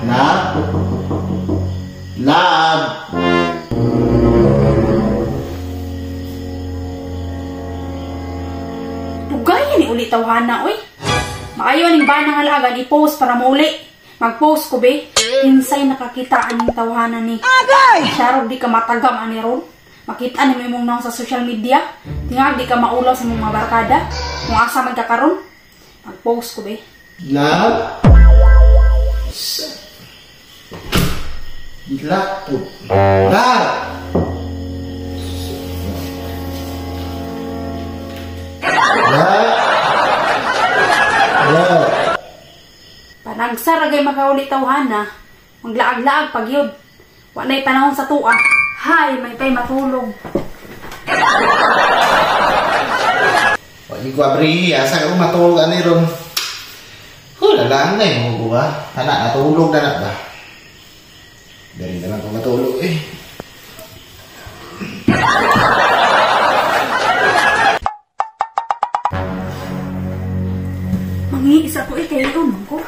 Love? Love? Tugaya ni ulit tawhana, oy. Maayo ning banang alagan i-post para mauli. Mag-post ko, be. Insay nakakitaan ng tawhana ni. Syarog di ka matagam ani ron. Makita ni mo imong naong sa social media. Tingag di ka maulaw sa mga barkada. Kung asa man ka karon. Mag-post ko, be. Love? Dilapot. Love? Love? Love? Panagsaragay makauli tawhana. Maglaag-laag pag yun. Wanay panahon sa tuwa. Hay, may pay matulog. Wali ko abri, asa ko matulog ani ron. Lalaan na yung mga ba? Anak, natulog na ba? Dari na lang ko matulog eh. Mangiisa ko kayo doon ko.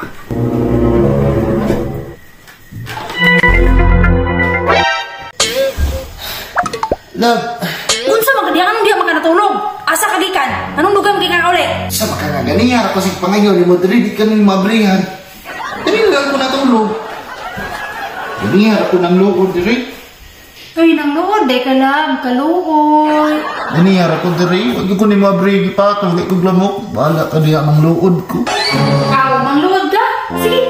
Love! Unsa magadiyan anong di ka natulog? Asa ka gikan? Anong lugar mo gikan uli? Sa maka nga ganiya ako si pangayon, mo dili di ka nang mabrihan. Dili lang ko natulog. Ganiya ako ng lugod diri. Ay, nang luod, day ka lang, kaluoy. Ganiya ako diri, wag ko ni mabri gipatong, di ko glamok. Bahala ka diha ng luod ko. Aw, mang luod ka? Sige